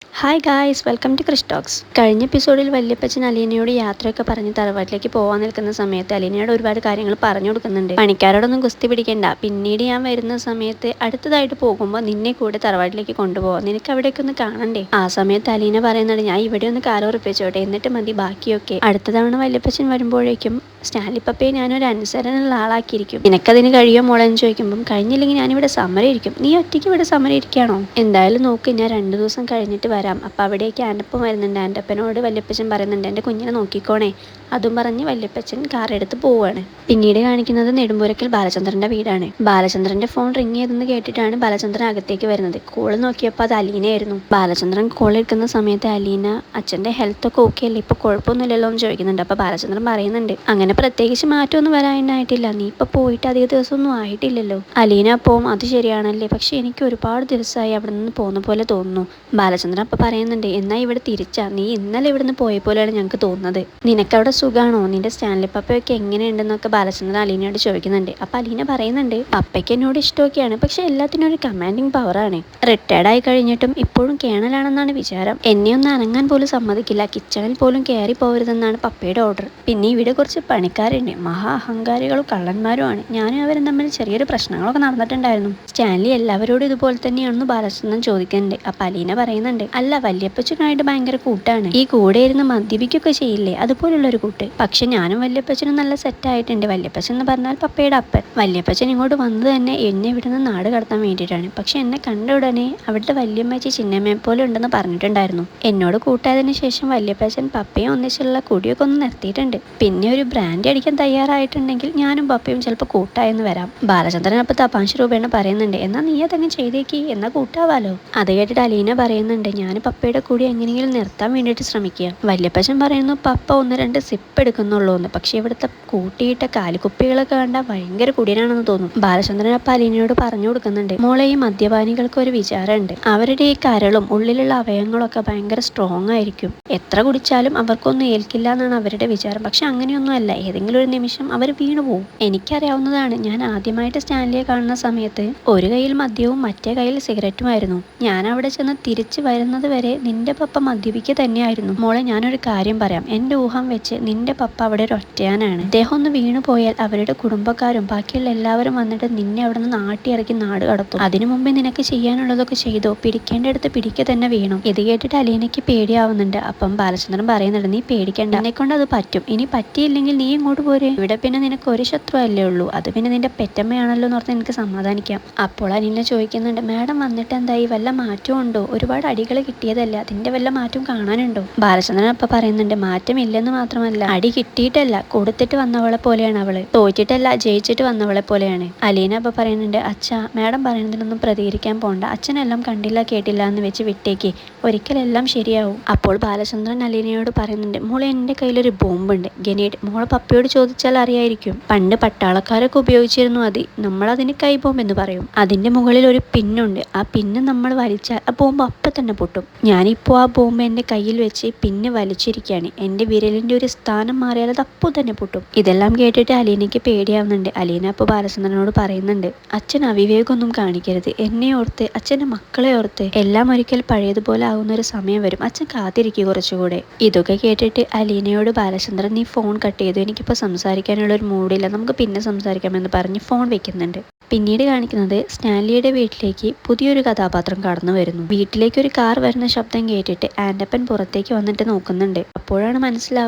Hi guys, welcome to Krish talks. കഴിഞ്ഞ എപ്പിസോഡിൽ വല്യപ്പച്ചൻ അലീനയോട് യാത്രയൊക്കെ പറഞ്ഞ് തറവാട്ടിലേക്ക് പോകാൻ നിൽക്കുന്ന സമയത്ത് അലീനയോട് ഒരുപാട് കാര്യങ്ങൾ പറഞ്ഞു കൊടുക്കുന്നുണ്ട്. പണിക്കാരോടൊന്നും കുസ്തി പിടിക്കണ്ട, പിന്നീട് ഞാൻ വരുന്ന സമയത്ത് അടുത്തതായിട്ട് പോകുമ്പോൾ നിന്നെ കൂടെ തറവാട്ടിലേക്ക് കൊണ്ടുപോകാം, നിനക്ക് അവിടേക്ക് ഒന്ന് കാണണ്ടേ. ആ സമയത്ത് അലീന പറയുന്നുണ്ട്, ഞാൻ ഇവിടെ ഒന്ന് കാർ ഉറപ്പിച്ചോട്ടെ, എന്നിട്ട് മതി ബാക്കിയൊക്കെ. അടുത്ത തവണ വല്യപ്പച്ചൻ വരുമ്പോഴേക്കും സ്റ്റാൻലി പപ്പയെ ഞാനൊരു അനുസരണയുള്ള ആളാക്കിയിരിക്കും, നിനക്കതിന് കഴിയോ മോളെ എന്ന് ചോദിക്കുമ്പം കഴിഞ്ഞില്ലെങ്കിൽ ഞാനിവിടെ സമരം ഇരിക്കും. നീ ഒറ്റയ്ക്ക് ഇവിടെ സമരം ഇരിക്കുകയാണോ? എന്തായാലും നോക്ക്, ഞാൻ 2 ദിവസം കഴിഞ്ഞിട്ട് വരാം. അപ്പം അവിടേക്ക് ആൻ്റപ്പൻ വരുന്നുണ്ട്. ആൻ്റപ്പനോട് വല്യപ്പച്ചൻ പറയുന്നുണ്ട്, എൻ്റെ കുഞ്ഞിനെ നോക്കിക്കോണേ. അതും പറഞ്ഞ് വല്യപ്പച്ചൻ കാർ എടുത്ത് പോവുകയാണ്. പിന്നീട് കാണിക്കുന്നത് നെടുമ്പുരക്കൽ ബാലചന്ദ്രൻ്റെ വീടാണ്. ബാലചന്ദ്രൻ്റെ ഫോൺ റിങ് ചെയ്തെന്ന് കേട്ടിട്ടാണ് ബാലചന്ദ്രൻ അകത്തേക്ക് വരുന്നത്. കോൾ നോക്കിയപ്പോൾ അത് അലീനയായിരുന്നു. ബാലചന്ദ്രൻ കോൾ എടുക്കുന്ന സമയത്ത് അലീന അച്ഛൻ്റെ ഹെൽത്തൊക്കെ ഓക്കെ അല്ലേ, ഇപ്പോൾ കുഴപ്പമൊന്നുമില്ലല്ലോ എന്ന് ചോദിക്കുന്നുണ്ട്. അപ്പോൾ ബാലചന്ദ്രൻ പറയുന്നുണ്ട്, അങ്ങനെ പ്രത്യേകിച്ച് മാറ്റമൊന്നും വരാനായിട്ടില്ല, നീ ഇപ്പോൾ പോയിട്ട് അധിക ദിവസമൊന്നും ആയിട്ടില്ലല്ലോ. അലീന അപ്പം അത് ശരിയാണല്ലേ, പക്ഷെ എനിക്ക് ഒരുപാട് ദിവസമായി അവിടെ നിന്ന് പോകുന്ന പോലെ തോന്നുന്നു. ബാലചന്ദ്രൻ അപ്പം പറയുന്നുണ്ട്, എന്നാൽ ഇവിടെ തിരിച്ചാ, നീ ഇന്നലെ ഇവിടെ നിന്ന് പോയ പോലെയാണ് ഞങ്ങൾക്ക് തോന്നുന്നത്. നിനക്കവിടെ സുഖാണോ, നിന്റെ സ്റ്റാൻലി പപ്പയൊക്കെ എങ്ങനെയുണ്ടെന്നൊക്കെ ബാലചന്ദ്രൻ അലീനയോട് ചോദിക്കുന്നുണ്ട്. അപ്പം അലീന പറയുന്നുണ്ട്, പപ്പയ്ക്ക് എന്നോട് ഇഷ്ടമൊക്കെയാണ്, പക്ഷെ എല്ലാത്തിനും ഒരു കമാൻഡിങ് പവറാണ്. റിട്ടയർഡ് ആയി കഴിഞ്ഞിട്ടും ഇപ്പോഴും കേണലാണെന്നാണ് വിചാരം. എന്നെ ഒന്ന് അനങ്ങാൻ പോലും സമ്മതിക്കില്ല, കിച്ചണിൽ പോലും കയറി പോകരുതെന്നാണ് പപ്പയുടെ ഓർഡർ. പിന്നെ ഇവിടെ കുറച്ച് പണിക്കാരുണ്ട്, മഹാ അഹങ്കാരികളും കള്ളന്മാരുമാണ്. ഞാനും അവരും തമ്മിൽ ചെറിയൊരു പ്രശ്നങ്ങളൊക്കെ നടന്നിട്ടുണ്ടായിരുന്നു. സ്റ്റാൻലി എല്ലാവരോടും ഇതുപോലെ തന്നെയാണെന്ന് ബാലചന്ദ്രൻ ചോദിക്കുന്നുണ്ട്. അപ്പം അലീന പറയുന്നുണ്ട്, അല്ല വല്യപ്പച്ചനായിട്ട് ഭയങ്കര കൂട്ടാണ്, ഈ കൂടെ ഇരുന്ന് മദ്യപിക്കുകയൊക്കെ ചെയ്യില്ലേ, അതുപോലുള്ളൊരു കൂട്ട്. പക്ഷെ ഞാനും വല്യപ്പച്ചനും നല്ല സെറ്റായിട്ടുണ്ട്. വല്യപ്പച്ചൻ എന്ന് പറഞ്ഞാൽ പപ്പയുടെ അപ്പൻ. വല്യപ്പച്ചൻ ഇങ്ങോട്ട് വന്നത് തന്നെ എന്നെ ഇവിടുന്ന് നാട് കടത്താൻ വേണ്ടിയിട്ടാണ്. പക്ഷെ എന്നെ കണ്ട ഉടനെ അവിടുത്തെ വല്യമ്മച്ചി ചിന്നമ്മയെ പോലെ ഉണ്ടെന്ന് പറഞ്ഞിട്ടുണ്ടായിരുന്നു. എന്നോട് കൂട്ടായതിനു ശേഷം വല്യപ്പച്ചൻ പപ്പയും ഒന്നിച്ചുള്ള കുടിയൊക്കെ ഒന്ന് നിർത്തിയിട്ടുണ്ട്. പിന്നെ ഒരു ബ്രാൻഡി അടിക്കാൻ തയ്യാറായിട്ടുണ്ടെങ്കിൽ ഞാനും പപ്പയും ചിലപ്പോൾ കൂട്ടായെന്ന് വരാം. ബാലചന്ദ്രൻ അപ്പോൾ തപാംശ രൂപേണ പറയുന്നുണ്ട്, എന്നാൽ നീ അതങ്ങ് ചെയ്തേക്ക്, എന്നാൽ കൂട്ടാവാലോ. അത് കേട്ടിട്ട് അലീന പറയുന്നുണ്ട്, ഞാൻ പപ്പയുടെ കൂടി എങ്ങനെയെങ്കിലും നിർത്താൻ വേണ്ടിയിട്ട് ശ്രമിക്കുക. വല്യപ്പച്ചൻ പറയുന്നു, പപ്പ 1-2 സിപ്പ് എടുക്കുന്നുള്ളൂ എന്ന്. പക്ഷെ ഇവിടുത്തെ കൂട്ടിയിട്ട കാലിക്കുപ്പികളൊക്കെ കണ്ടാൽ ഭയങ്കര കുടിയനാണെന്ന് തോന്നും. ബാലചന്ദ്രൻ അപ്പം അലീനയോട് പറഞ്ഞു കൊടുക്കുന്നുണ്ട്, മോളെ ഈ മദ്യപാനികൾക്ക് ഒരു വിചാരമുണ്ട്, അവരുടെ ഈ കരളും ഉള്ളിലുള്ള അവയവങ്ങളൊക്കെ ഭയങ്കര സ്ട്രോങ് ആയിരിക്കും, എത്ര കുടിച്ചാലും അവർക്കൊന്നും ഏൽക്കില്ല എന്നാണ് അവരുടെ വിചാരം. പക്ഷെ അങ്ങനെയൊന്നും അല്ല, ഏതെങ്കിലും ഒരു നിമിഷം അവർ വീണു പോകും. എനിക്കറിയാവുന്നതാണ്, ഞാൻ ആദ്യമായിട്ട് സ്റ്റാൻലിയെ കാണുന്ന സമയത്ത് ഒരു കയ്യിൽ മദ്യവും മറ്റേ കയ്യിൽ സിഗരറ്റുമായിരുന്നു. ഞാൻ അവിടെ ചെന്ന് തിരിച്ചു വരുന്നത് വരെ നിന്റെ പപ്പ മദ്യപിക്കുക തന്നെയായിരുന്നു. മോളെ ഞാനൊരു കാര്യം പറയാം, എൻ്റെ ഊഹം വെച്ച് നിന്റെ പപ്പ അവിടെ ഒരു ഒറ്റയാനാണ്. അദ്ദേഹം ഒന്ന് വീണു പോയാൽ അവരുടെ കുടുംബക്കാരും ബാക്കിയുള്ള എല്ലാവരും വന്നിട്ട് നിന്നെ അവിടെ നിന്ന് നാട്ടിയിറക്കി നാട് കടത്തും. അതിനു മുമ്പേ നിനക്ക് ചെയ്യാനുള്ളതൊക്കെ ചെയ്തോ, പിടിക്കേണ്ടടുത്ത് പിടിക്കുക തന്നെ വേണം. ഇത് കേട്ടിട്ട് അലീനയ്ക്ക് പേടിയാവുന്നുണ്ട്. അപ്പം ബാലചന്ദ്രൻ പറയുന്നുണ്ട്, നീ പേടിക്കണ്ട, എന്നെക്കൊണ്ട് അത് പറ്റും. ഇനി പറ്റിയില്ലെങ്കിൽ നീ ഇങ്ങോട്ട് പോരെ, ഇവിടെ പിന്നെ നിനക്ക് ഒരു ശത്രു അല്ലേ ഉള്ളൂ, അത് പിന്നെ നിന്റെ പെറ്റമ്മയാണല്ലോ എന്ന് ഓർത്ത് എനിക്ക് സമാധാനിക്കാം. അപ്പോൾ അലീന ചോദിക്കുന്നുണ്ട്, മാഡം വന്നിട്ട് എന്തായി, വല്ല മാറ്റവും ഉണ്ടോ, ഒരുപാട് അടികൾ കിട്ടിയതല്ല, അതിന്റെ വല്ല മാറ്റവും കാണാനുണ്ടോ? ബാലചന്ദ്രൻ അപ്പം പറയുന്നുണ്ട്, മാറ്റമില്ലെന്ന് മാത്രമല്ല, അടി കിട്ടിയിട്ടല്ല കൊടുത്തിട്ട് വന്നവളെ പോലെയാണ് അവള്, തോറ്റിട്ടല്ല ജയിച്ചിട്ട് വന്നവളെ പോലെയാണ്. അലീന അപ്പം പറയുന്നുണ്ട്, അച്ഛാ മാഡം പറയുന്നതിലൊന്നും പ്രതികരിക്കാൻ പോണ്ട, അച്ഛനെല്ലാം കണ്ടില്ല കേട്ടില്ല എന്ന് വെച്ച് വിട്ടേക്ക്, ഒരിക്കലെല്ലാം ശരിയാവും. അപ്പോൾ ബാലചന്ദ്രൻ അലീനയോട് പറയുന്നുണ്ട്, മോളെ എൻ്റെ കയ്യിലൊരു ബോംബുണ്ട്, ഗനേഡ്, മോളെ പപ്പയോട് ചോദിച്ചാൽ അറിയായിരിക്കും, പണ്ട് പട്ടാളക്കാരൊക്കെ ഉപയോഗിച്ചിരുന്നു, നമ്മളതിന് കൈ ബോംബ് എന്ന് പറയും. അതിന്റെ മുകളിൽ ഒരു പിന്നുണ്ട്, ആ പിന്ന് നമ്മൾ വലിച്ചാൽ ആ ബോംബ് അപ്പം തന്നെ പൊട്ടും. ഞാനിപ്പോൾ ആ ബോംബ് എൻ്റെ കയ്യിൽ വെച്ച് പിന്നെ വലിച്ചിരിക്കുകയാണ്, എൻ്റെ വിരലിൻ്റെ ഒരു സ്ഥാനം മാറിയാൽ അത് അപ്പോൾ തന്നെ പൊട്ടും. ഇതെല്ലാം കേട്ടിട്ട് അലീനയ്ക്ക് പേടിയാവുന്നുണ്ട്. അലീന അപ്പോൾ ബാലചന്ദ്രനോട് പറയുന്നുണ്ട്, അച്ഛൻ അവിവേകൊന്നും കാണിക്കരുത്, എന്നെ ഓർത്ത്, അച്ഛൻ്റെ മക്കളെ ഓർത്ത്, എല്ലാം ഒരിക്കൽ പഴയതുപോലെ ആകുന്ന ഒരു സമയം വരും, അച്ഛൻ കാത്തിരിക്കുക കുറച്ചുകൂടെ. ഇതൊക്കെ കേട്ടിട്ട് അലീനയോട് ബാലചന്ദ്രൻ, നീ ഫോൺ കട്ട് ചെയ്തു, എനിക്കിപ്പോൾ സംസാരിക്കാനുള്ള ഒരു മൂഡില്ല, നമുക്ക് പിന്നെ സംസാരിക്കാമെന്ന് പറഞ്ഞ് ഫോൺ വെക്കുന്നുണ്ട്. പിന്നീട് കാണിക്കുന്നത് സ്റ്റാൻലിയുടെ വീട്ടിലേക്ക് പുതിയൊരു കഥാപാത്രം കടന്നു വരുന്നു. വീട്ടിലേക്ക് ഒരു കാർ വരുന്ന ശബ്ദം കേട്ടിട്ട് ആൻ്റപ്പൻ പുറത്തേക്ക് വന്നിട്ട് നോക്കുന്നുണ്ട്. അപ്പോഴാണ്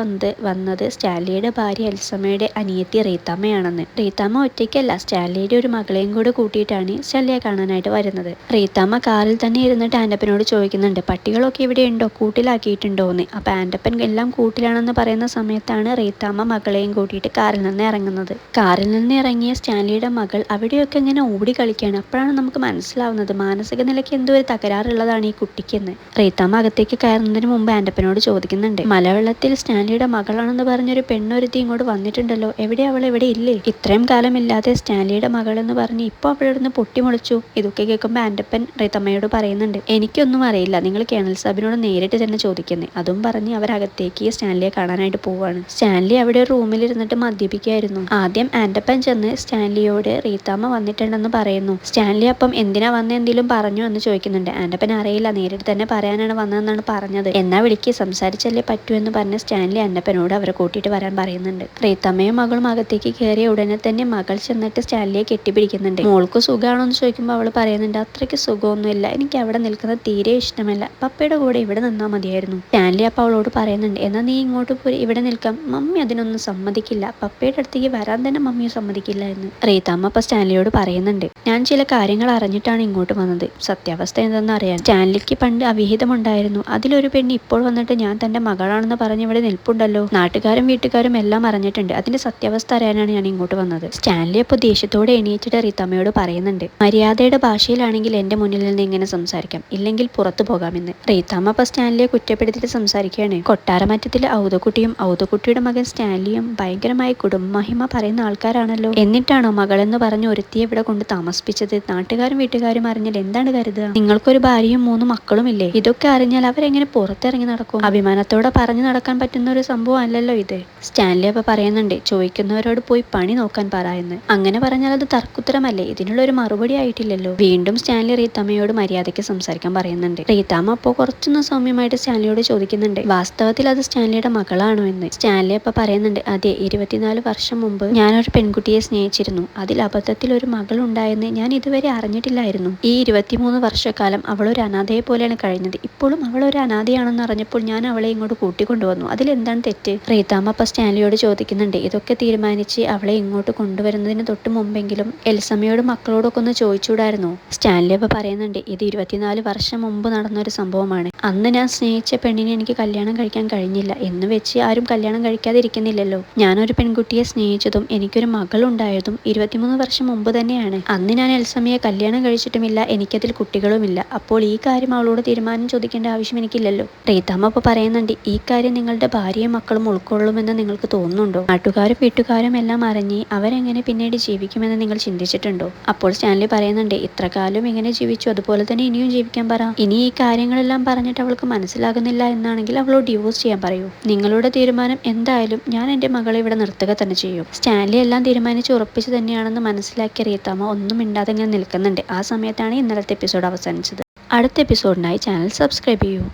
വന്നത് സ്റ്റാൻലിയുടെ ഭാര്യ എൽസമ്മയുടെ അനിയത്തി റീത്താമ്മയാണെന്ന്. റീത്താമ്മ ഒറ്റയ്ക്കല്ല, സ്റ്റാൻലിയുടെ ഒരു മകളെയും കൂടെ കൂട്ടിയിട്ടാണ് സ്റ്റാൻലിയെ കാണാനായിട്ട് വരുന്നത്. റീത്താമ്മ കാറിൽ തന്നെ ഇരുന്നിട്ട് ആൻ്റപ്പനോട് ചോദിക്കുന്നുണ്ട്, പട്ടികളൊക്കെ ഇവിടെ ഉണ്ടോ, കൂട്ടിലാക്കിയിട്ടുണ്ടോ എന്ന്. അപ്പം ആൻ്റപ്പൻ എല്ലാം കൂട്ടിലാണെന്ന് പറയുന്ന സമയത്താണ് റീത്താമ്മ മകളെയും കൂട്ടിയിട്ട് കാറിൽ നിന്ന് ഇറങ്ങുന്നത്. കാറിൽ നിന്ന് ഇറങ്ങിയ സ്റ്റാൻലിയുടെ മകൾ അവിടെയൊക്കെ ഇങ്ങനെ ഓടി കളിക്കുകയാണ്. അപ്പോഴാണ് നമുക്ക് മനസ്സിലാവുന്നത് മാനസിക നിലയ്ക്ക് എന്തോ ഒരു തകരാറുള്ളതാണ് ഈ കുട്ടിക്കെന്ന്. റീത്താമ്മ അകത്തേക്ക് കയറുന്നതിന് മുമ്പ് ആൻ്റപ്പനോട് ചോദിക്കുന്നുണ്ട്, മലവെള്ളത്തിൽ സ്റ്റാൻലിയുടെ മകളാണെന്ന് പറഞ്ഞൊരു പെണ്ണൊരുത്തി ഇങ്ങോട്ട് വന്നിട്ടുണ്ടല്ലോ, എവിടെ അവൾ, എവിടെ ഇല്ലേ? ഇത്രയും കാലമില്ലാതെ സ്റ്റാൻലിയുടെ മകളെന്ന് പറഞ്ഞ് ഇപ്പോൾ അവളുടെ നിന്ന് പൊട്ടിമുളച്ചു. ഇതൊക്കെ കേൾക്കുമ്പോൾ ആൻ്റപ്പൻ റീത്തമ്മയോട് പറയുന്നുണ്ട്, എനിക്കൊന്നും അറിയില്ല, നിങ്ങൾ കേണൽ സാബിനോട് നേരിട്ട് തന്നെ ചോദിക്കുന്നത്. അതും പറഞ്ഞ് അവരകത്തേക്ക് സ്റ്റാൻലിയെ കാണാനായിട്ട് പോവാണ്. സ്റ്റാൻലി അവിടെ ഒരു റൂമിലിരുന്നിട്ട് മദ്യപിക്കായിരുന്നു. ആദ്യം ആൻ്റപ്പൻ ചെന്ന് സ്റ്റാൻലിയോട് റീത്താമ്മ വന്നിട്ടുണ്ടെന്ന് പറയുന്നു. സ്റ്റാൻലി അപ്പം എന്തിനാ വന്ന എന്തെങ്കിലും പറഞ്ഞു എന്ന് ചോദിക്കുന്നുണ്ട്. ആൻ്റപ്പൻ അറിയില്ല, നേരിട്ട് തന്നെ തന്നെ പറയാനാണ് വന്നതെന്നാണ് പറഞ്ഞത്. എന്നാ വിളിക്ക്, സംസാരിച്ചല്ലേ പറ്റൂ എന്ന് പറഞ്ഞ സ്റ്റാൻലി അന്നപ്പനോട് അവരെ കൂട്ടിയിട്ട് വരാൻ പറയുന്നുണ്ട്. റീത്തമ്മയും മകളും അകത്തേക്ക് കയറിയ ഉടനെ തന്നെ മകൾ ചെന്നിട്ട് സ്റ്റാൻലിയെ കെട്ടിപ്പിടിക്കുന്നുണ്ട്. മോൾക്ക് സുഖമാണോ എന്ന് ചോദിക്കുമ്പോൾ അവൾ പറയുന്നുണ്ട്, അത്രയ്ക്ക് സുഖമൊന്നുമില്ല, എനിക്ക് അവിടെ നിൽക്കുന്നത് തീരെ ഇഷ്ടമല്ല, പപ്പയുടെ കൂടെ ഇവിടെ നിന്നാൽ മതിയായിരുന്നു. സ്റ്റാൻലി അപ്പോൾ അവളോട് പറയുന്നുണ്ട്, എന്നാൽ നീ ഇങ്ങോട്ട് പോയി ഇവിടെ നിൽക്കാം, മമ്മി അതിനൊന്നും സമ്മതിക്കില്ല, പപ്പയുടെ അടുത്തേക്ക് വരാൻ തന്നെ മമ്മി സമ്മതിക്കില്ല എന്ന് റീത്തമ്മ അപ്പോൾ സ്റ്റാൻലിയോട് പറയുന്നുണ്ട്. ഞാൻ ചില കാര്യങ്ങൾ അറിഞ്ഞിട്ടാണ് ഇങ്ങോട്ട് വന്നത്, സത്യാവസ്ഥ എന്തെന്ന് അറിയാൻ. സ്റ്റാൻലിക്ക് പണ്ട് അവിഹിതമുണ്ടായിരുന്നു, അതിലൊരു പെണ്ണ് ഇപ്പോൾ വന്നിട്ട് ഞാൻ തന്റെ മകളാണെന്ന് പറഞ്ഞ് ഇവിടെ നിൽപ്പുണ്ടല്ലോ. നാട്ടുകാരും വീട്ടുകാരും എല്ലാം അറിഞ്ഞിട്ടുണ്ട്, അതിന്റെ സത്യാവസ്ഥ അറിയാനാണ് ഞാൻ ഇങ്ങോട്ട് വന്നത്. സ്റ്റാൻലി അപ്പോൾ ദേഷ്യത്തോടെ എണീറ്റിട്ട് റീത്തമ്മയോട് പറയുന്നുണ്ട്, മര്യാദയുടെ ഭാഷയിലാണെങ്കിൽ എന്റെ മുന്നിൽ നിന്ന് ഇങ്ങനെ സംസാരിക്കാം, ഇല്ലെങ്കിൽ പുറത്തു പോകാമെന്ന്. റീത്തമ്മ അപ്പോൾ സ്റ്റാൻലിയെ കുറ്റപ്പെടുത്തിയിട്ട് സംസാരിക്കുകയാണ്. കൊട്ടാരമറ്റത്തിലെ ഔതക്കുട്ടിയും ഔതക്കുട്ടിയുടെ മകൻ സ്റ്റാൻലിയും ഭയങ്കരമായി കുടുംബമഹിമ പറയുന്ന ആൾക്കാരാണല്ലോ. എന്നിട്ടാണോ മകളെന്ന് പറഞ്ഞ് ഒരുത്തിയെ ഇവിടെ കൊണ്ട് താമസിപ്പിച്ചത്? നാട്ടുകാരും വീട്ടുകാരും അറിഞ്ഞാൽ എന്താണ് കരുതുക? നിങ്ങൾക്കൊരു ഭാര്യയും 3 മക്കളും ഇല്ലേ? ഇതൊക്കെ അറിഞ്ഞാൽ അവരെങ്ങനെ പുറത്തിറങ്ങി നടക്കും? അഭിമാനത്തോടെ പറഞ്ഞു നടക്കാൻ പറ്റുന്ന ഒരു സംഭവം അല്ലല്ലോ ഇത്. സ്റ്റാൻലി അപ്പൊ പറയുന്നുണ്ട്, ചോദിക്കുന്നവരോട് പോയി പണി നോക്കാൻ പറ എന്ന്. അങ്ങനെ പറഞ്ഞാൽ അത് തർക്കുത്തരമല്ലേ, ഇതിനുള്ള ഒരു മറുപടി ആയിട്ടില്ലല്ലോ. വീണ്ടും സ്റ്റാൻലി റീത്തമ്മയോട് മര്യാദയ്ക്ക് സംസാരിക്കാൻ പറയുന്നുണ്ട്. റീത്തമ്മ അപ്പോൾ കുറച്ചൊന്ന് സൗമ്യമായിട്ട് സ്റ്റാൻലിയോട് ചോദിക്കുന്നുണ്ട്, വാസ്തവത്തിൽ അത് സ്റ്റാൻലിയുടെ മകളാണോ എന്ന്. സ്റ്റാൻലി അപ്പൊ പറയുന്നുണ്ട്, അതെ, 24 വർഷം മുമ്പ് ഞാനൊരു പെൺകുട്ടിയെ സ്നേഹിച്ചിരുന്നു, അതിൽ അബദ്ധത്തിൽ ഒരു മകൾ ഉണ്ടായെന്ന് ഞാൻ ഇതുവരെ അറിഞ്ഞിട്ടില്ലായിരുന്നു. ഈ 23 വർഷക്കാലം അവളൊരു അനാഥയെ പോലെയാണ് കഴിഞ്ഞത്. ഇപ്പോഴും അവളൊരു അനാഥയാണെന്ന് അറിഞ്ഞപ്പോൾ ഞാൻ അവളെ ഇങ്ങോട്ട് കൂട്ടിക്കൊണ്ടുവന്നു, അതിലെന്താണ് തെറ്റ്? റീത്താമ്മ അപ്പൊ സ്റ്റാൻലിയോട് ചോദിക്കുന്നുണ്ട്, ഇതൊക്കെ തീരുമാനിച്ച് അവളെ ഇങ്ങോട്ട് കൊണ്ടുവരുന്നതിന് തൊട്ട് മുമ്പെങ്കിലും എൽസമ്മയോട് മക്കളോടൊക്കെ ഒന്ന് ചോദിച്ചൂടായിരുന്നു. സ്റ്റാൻലി അപ്പൊ പറയുന്നുണ്ട്, ഇത് 24 വർഷം മുമ്പ് നടന്നൊരു സംഭവമാണ്. അന്ന് ഞാൻ സ്നേഹിച്ച പെണ്ണിനെ എനിക്ക് കല്യാണം കഴിക്കാൻ കഴിഞ്ഞില്ല എന്ന് വെച്ച് ആരും കല്യാണം കഴിക്കാതിരിക്കുന്നില്ലല്ലോ. ഞാനൊരു പെൺകുട്ടിയെ സ്നേഹിച്ചതും എനിക്കൊരു മകൾ ഉണ്ടായതും 23 വർഷം മുമ്പ് തന്നെയാണ്. അന്ന് ഞാൻ എൽസമ്മയെ കല്യാണം കഴിച്ചിട്ടുമില്ല, എനിക്കതിൽ കുട്ടികളുമില്ല. അപ്പോൾ ഈ കാര്യം അവളോട് തീരുമാനം ചോദിക്കേണ്ട ആവശ്യം എനിക്കില്ലല്ലോ. റീത്തമ്മ അപ്പോൾ പറയുന്നുണ്ട്, ഈ കാര്യം നിങ്ങളുടെ ഭാര്യയും മക്കളും ഉൾക്കൊള്ളുമെന്ന് നിങ്ങൾക്ക് തോന്നുന്നുണ്ടോ? നാട്ടുകാരും വീട്ടുകാരും എല്ലാം അറിഞ്ഞ് അവരെങ്ങനെ പിന്നീട് ജീവിക്കുമെന്ന് നിങ്ങൾ ചിന്തിച്ചിട്ടുണ്ടോ? അപ്പോൾ സ്റ്റാൻലി പറയുന്നുണ്ട്, ഇത്ര കാലം എങ്ങനെ ജീവിച്ചു അതുപോലെ തന്നെ ഇനിയും ജീവിക്കാൻ പറ. ഇനി ഈ കാര്യങ്ങളെല്ലാം പറഞ്ഞിട്ട് അവൾക്ക് മനസ്സിലാകുന്നില്ല എന്നാണെങ്കിൽ അവളോട് ഡിവോഴ്സ് ചെയ്യാൻ പറയൂ. നിങ്ങളുടെ തീരുമാനം എന്തായാലും ഞാൻ എൻ്റെ മകളെ ഇവിടെ നിർത്തുക തന്നെ ചെയ്യും. സ്റ്റാൻലി എല്ലാം തീരുമാനിച്ച് ഉറപ്പിച്ചു തന്നെയാണെന്ന് മനസ്സിലാക്കിയ റീത്തമ്മ ഒന്നും മിണ്ടാതെ ഇങ്ങനെ നിൽക്കുന്നുണ്ട്. ആ സമയത്താണ് ഇന്നലത്തെ എപ്പിസോഡ് അവസാനിച്ചത്. അടുത്ത എപ്പിസോഡിനായി ചാനൽ സബ്സ്ക്രൈബ് ചെയ്യൂ.